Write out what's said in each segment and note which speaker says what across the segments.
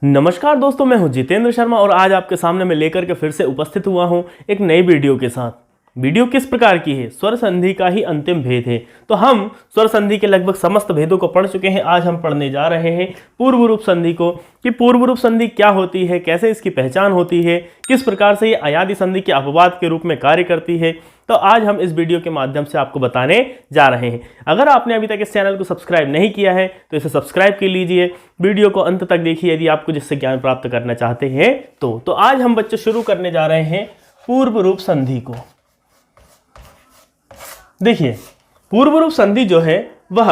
Speaker 1: नमस्कार दोस्तों, मैं हूं जितेंद्र शर्मा और आज आपके सामने मैं लेकर के फिर से उपस्थित हुआ हूं एक नई वीडियो के साथ। वीडियो किस प्रकार की है? स्वर संधि का ही अंतिम भेद है। तो हम स्वर संधि के लगभग समस्त भेदों को पढ़ चुके हैं। आज हम पढ़ने जा रहे हैं पूर्व रूप संधि को, कि पूर्व रूप संधि क्या होती है, कैसे इसकी पहचान होती है, किस प्रकार से ये अयादि संधि के अपवाद के रूप में कार्य करती है। तो आज हम इस वीडियो के माध्यम से आपको बताने जा रहे हैं। अगर आपने अभी तक इस चैनल को सब्सक्राइब नहीं किया है तो इसे सब्सक्राइब कर लीजिए। वीडियो को अंत तक देखिए यदि आपको जिससे ज्ञान प्राप्त करना चाहते हैं तो आज हम बच्चे शुरू करने जा रहे हैं पूर्व रूप संधि को। देखिए, पूर्व रूप संधि जो है वह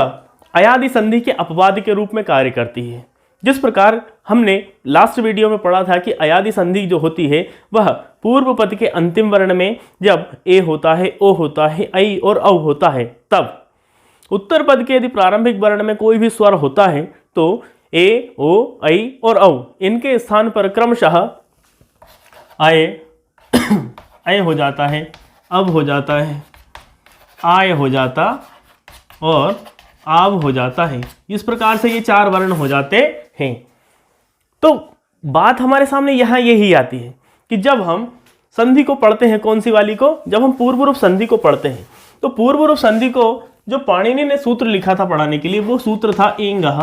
Speaker 1: अयादि संधि के अपवाद के रूप में कार्य करती है। जिस प्रकार हमने लास्ट वीडियो में पढ़ा था कि अयादि संधि जो होती है वह पूर्व पद के अंतिम वर्ण में जब ए होता है, ओ होता है, ऐ और औ होता है, तब उत्तर पद के यदि प्रारंभिक वर्ण में कोई भी स्वर होता है तो ए, ओ, ऐ और औ इनके स्थान पर क्रमशः आए ऐ हो जाता है, अब हो जाता है, आय हो जाता और आव हो जाता है। इस प्रकार से ये चार वर्ण हो जाते हैं। तो बात हमारे सामने यहाँ यही आती है कि जब हम संधि को पढ़ते हैं, कौन सी वाली को? जब हम पूर्व रूप संधि को पढ़ते हैं तो पूर्व रूप संधि को जो पाणिनि ने सूत्र लिखा था पढ़ाने के लिए, वो सूत्र था एंगः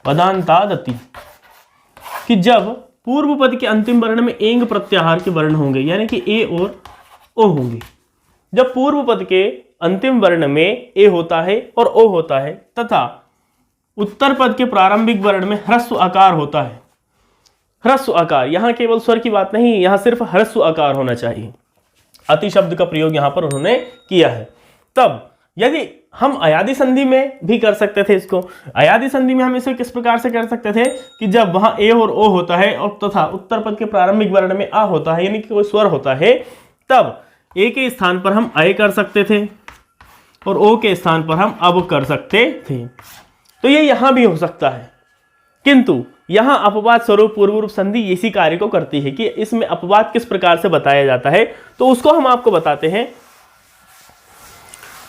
Speaker 1: पदान्तादति, कि जब पूर्व पद के अंतिम वर्ण में एंग प्रत्याहार के वर्ण होंगे, यानी कि ए और ओ होंगे। जब पूर्व पद के अंतिम वर्ण में ए होता है और ओ होता है तथा उत्तर पद के प्रारंभिक वर्ण में ह्रस्व आकार होता है। ह्रस्व आकार, यहां केवल स्वर की बात नहीं, यहां सिर्फ ह्रस्व आकार होना चाहिए। अति शब्द का प्रयोग यहां पर उन्होंने किया है। तब यदि हम अयादि संधि में भी कर सकते थे इसको। अयादि संधि में हम इसे किस प्रकार से कर सकते थे कि जब वहां ए और ओ होता है और तथा उत्तर पद के प्रारंभिक वर्ण में आ होता है, यानी कि कोई स्वर होता है, तब ए के स्थान पर हम ऐ कर सकते थे और ओ के स्थान पर हम अब कर सकते थे। तो ये यहां भी हो सकता है, किंतु यहां अपवाद स्वरूप पूर्व रूप संधि इसी कार्य को करती है कि इसमें अपवाद किस प्रकार से बताया जाता है। तो उसको हम आपको बताते हैं।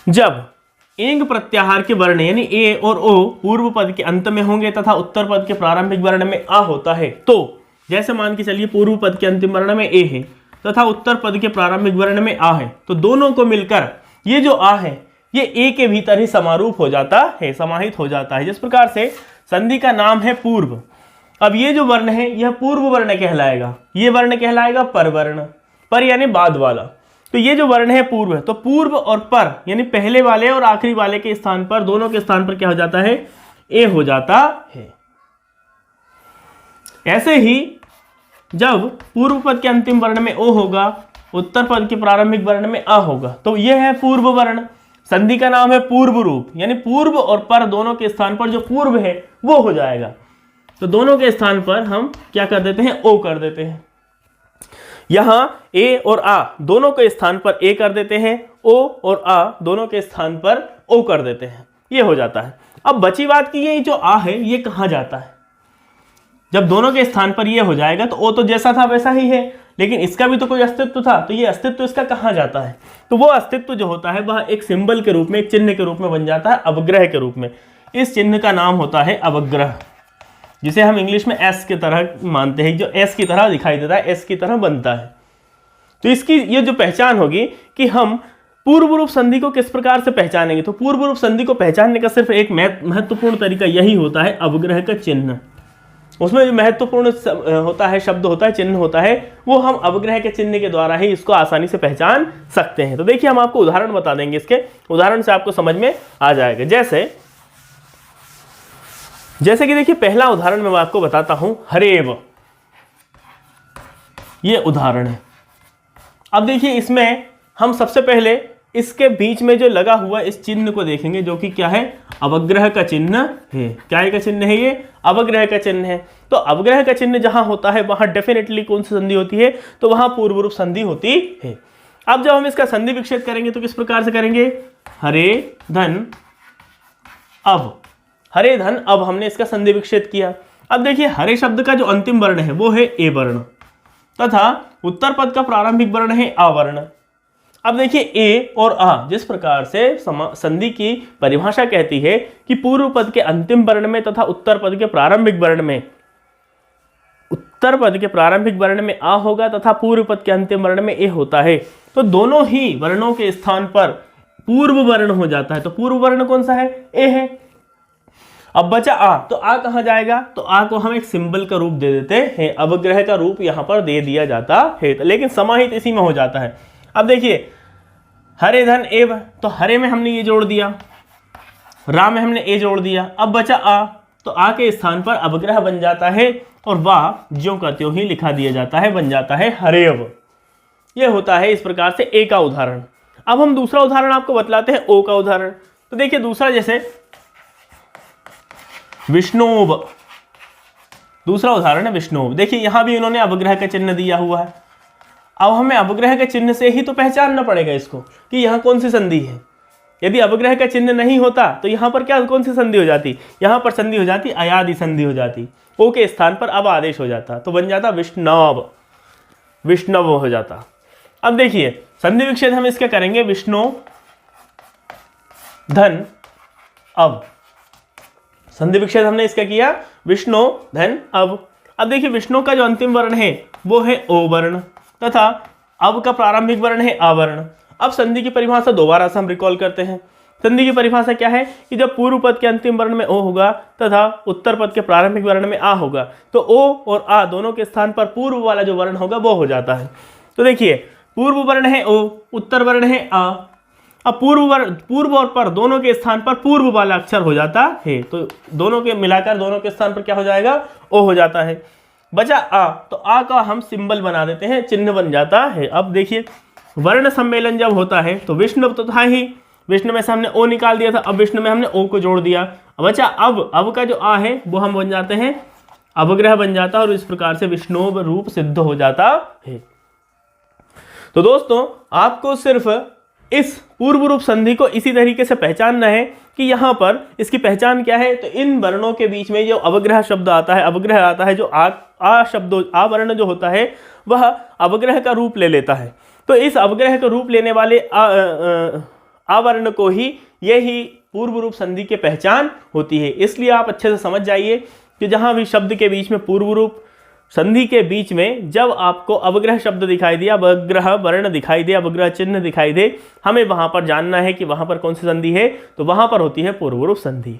Speaker 1: जब एंग प्रत्याहार के वर्ण यानी ए और ओ पूर्व पद के अंत में होंगे तथा उत्तर पद के प्रारंभिक वर्ण में आ होता है, तो जैसे मान के चलिए पूर्व पद के अंतिम वर्ण में ए है तथा उत्तर पद के प्रारंभिक वर्ण में आ है, तो दोनों को मिलकर ये जो आ है ये ए के भीतर ही समारूप हो जाता है, समाहित हो जाता है। जिस प्रकार से संधि का नाम है पूर्व। अब ये जो वर्ण है यह पूर्व वर्ण कहलाएगा, ये वर्ण कहलाएगा पर वर्ण, पर यानी बाद वाला। तो ये जो वर्ण है पूर्व है, तो पूर्व और पर यानी पहले वाले और आखिरी वाले के स्थान पर, दोनों के स्थान पर क्या हो जाता है? ए हो जाता है। ऐसे ही जब पूर्व पद के अंतिम वर्ण में ओ होगा, उत्तर पद के प्रारंभिक वर्ण में आ होगा, तो यह है पूर्व वर्ण। संधि का नाम है पूर्व रूप, यानी पूर्व और पर दोनों के स्थान पर जो पूर्व है वो हो जाएगा। तो दोनों के स्थान पर हम क्या कर देते हैं? ओ कर देते हैं। यहां ए और आ दोनों के स्थान पर ए कर देते हैं, ओ और आ दोनों के स्थान पर ओ कर देते हैं, ये हो जाता है। अब बची बात की ये जो आ है ये कहां जाता है? जब दोनों के स्थान पर ये हो जाएगा तो ओ तो जैसा था वैसा ही है, लेकिन इसका भी तो कोई अस्तित्व था, तो ये अस्तित्व इसका कहां जाता है? तो वो अस्तित्व जो होता है वह एक सिंबल के रूप में, एक चिन्ह के रूप में बन जाता है, अवग्रह के रूप में। इस चिन्ह का नाम होता है अवग्रह, जिसे हम इंग्लिश में एस की तरह मानते हैं, जो एस की तरह दिखाई देता है, एस की तरह बनता है। तो इसकी ये जो पहचान होगी कि हम पूर्व रूप संधि को किस प्रकार से पहचानेंगे, तो पूर्व रूप संधि को पहचानने का सिर्फ एक महत्वपूर्ण तरीका यही होता है, अवग्रह का चिन्ह। उसमें जो महत्वपूर्ण होता है, शब्द होता है, चिन्ह होता है, वो हम अवग्रह के चिन्ह के द्वारा ही इसको आसानी से पहचान सकते हैं। तो देखिए, हम आपको उदाहरण बता देंगे, इसके उदाहरण से आपको समझ में आ जाएगा। जैसे कि देखिए, पहला उदाहरण मैं आपको बताता हूं, हरेव, ये उदाहरण है। अब देखिए, इसमें हम सबसे पहले इसके बीच में जो लगा हुआ इस चिन्ह को देखेंगे, जो कि क्या है? अवग्रह का चिन्ह है। क्या का चिन्ह है? ये अवग्रह का चिन्ह है। तो अवग्रह का चिन्ह जहां होता है वहां डेफिनेटली कौन सी संधि होती है? तो वहां पूर्व रूप संधि होती है। अब जब हम इसका संधि विच्छेद करेंगे तो किस प्रकार से करेंगे? हरे धन अब, हरे धन अब हमने इसका संधि विच्छेद किया। अब देखिए, हरे शब्द का जो अंतिम वर्ण है वो है ए वर्ण तथा उत्तर पद का प्रारंभिक वर्ण है आ वर्ण। अब देखिए ए और आ, जिस प्रकार से संधि की परिभाषा कहती है कि पूर्व पद के अंतिम वर्ण में तथा उत्तर पद के प्रारंभिक वर्ण में, उत्तर पद के प्रारंभिक वर्ण में आ होगा तथा पूर्व पद के अंतिम वर्ण में ए होता है, तो दोनों ही वर्णों के स्थान पर पूर्व वर्ण हो जाता है। तो पूर्व वर्ण कौन सा है? ए है। अब बचा आ, तो आ कहां जाएगा? तो आ को हम एक सिंबल का रूप दे देते हैं, अवग्रह का रूप यहां पर दे दिया जाता है, लेकिन समाहित इसी में हो जाता है। अब देखिए हरे धन एव, तो हरे में हमने ये जोड़ दिया, रा में हमने ए जोड़ दिया। अब बचा आ, तो आ के स्थान पर अवग्रह बन जाता है और वाह ज्यों का त्यों ही लिखा दिया जाता है, बन जाता है हरेव। यह होता है इस प्रकार से ए का उदाहरण। अब हम दूसरा उदाहरण आपको बतलाते हैं, ओ का उदाहरण। तो देखिए दूसरा जैसे विष्णुव, दूसरा उदाहरण है विष्णुव। देखिए यहां भी इन्होंने अवग्रह का चिन्ह दिया हुआ है। अब हमें अवग्रह के चिन्ह से ही तो पहचानना पड़ेगा इसको कि यहां कौन सी संधि है। यदि अवग्रह का चिन्ह नहीं होता तो यहां पर क्या कौन सी संधि हो जाती? यहां पर संधि हो जाती अयादि संधि हो जाती, ओ के स्थान पर अब आदेश हो जाता, तो बन जाता विष्णव, विष्णव हो जाता। अब देखिए संधि विच्छेद हम इसका करेंगे विष्णु धन अब, संधि विच्छेद हमने इसका किया विष्णु धन अब। अब देखिए विष्णु का जो अंतिम वर्ण है वो है ओ वर्ण तथा अब का प्रारंभिक वर्ण है आ वर्ण। अब संधि की परिभाषा दोबारा से हम रिकॉल करते हैं। संधि की परिभाषा क्या है कि जब पूर्व पद के अंतिम वर्ण में ओ होगा तथा उत्तर पद के प्रारंभिक वर्ण में आ होगा, तो ओ और आ दोनों के स्थान पर पूर्व वाला जो वर्ण होगा वो हो जाता है। तो देखिए पूर्व वर्ण है ओ, उत्तर वर्ण है आ। अब पूर्व और पर दोनों के स्थान पर पूर्व वाला अक्षर हो जाता है, तो दोनों के मिलाकर दोनों के स्थान पर क्या हो जाएगा? ओ हो जाता है। बचा आ, तो आ का हम सिंबल बना देते हैं, चिन्ह बन जाता है। अब देखिए वर्ण सम्मेलन जब होता है तो विष्णु तो था ही, विष्णु में से हमने ओ निकाल दिया था, अब विष्णु में हमने ओ को जोड़ दिया। अब बचा अब का जो आ है वो हम बन जाते हैं अवग्रह बन जाता है और इस प्रकार से विष्णु रूप सिद्ध हो जाता है। तो दोस्तों आपको सिर्फ इस पूर्व रूप संधि को इसी तरीके से पहचानना है कि यहाँ पर इसकी पहचान क्या है। तो इन वर्णों के बीच में जो अवग्रह शब्द आता है, अवग्रह आता है, जो आ शब्द आ वर्ण जो होता है वह अवग्रह का रूप ले लेता है। तो इस अवग्रह का रूप लेने वाले आ वर्ण को ही यही पूर्व रूप संधि की पहचान होती है। इसलिए आप अच्छे से समझ जाइए कि जहाँ भी शब्द के बीच में पूर्व रूप संधि के बीच में जब आपको अवग्रह शब्द दिखाई दे, अवग्रह वर्ण दिखाई दे, अवग्रह चिन्ह दिखाई दे, हमें वहां पर जानना है कि वहां पर कौन सी संधि है, तो वहां पर होती है पूर्व रूप संधि।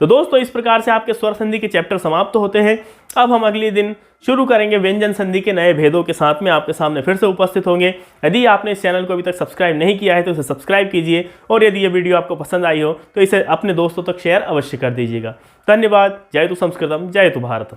Speaker 1: तो दोस्तों इस प्रकार से आपके स्वर संधि के चैप्टर समाप्त होते हैं। अब हम अगले दिन शुरू करेंगे व्यंजन संधि के नए भेदों के साथ में आपके सामने फिर से उपस्थित होंगे। यदि आपने इस चैनल को अभी तक सब्सक्राइब नहीं किया है तो इसे सब्सक्राइब कीजिए और यदि ये वीडियो आपको पसंद आई हो तो इसे अपने दोस्तों तक शेयर अवश्य कर दीजिएगा। धन्यवाद। जय तु संस्कृतम, जय तु भारतम।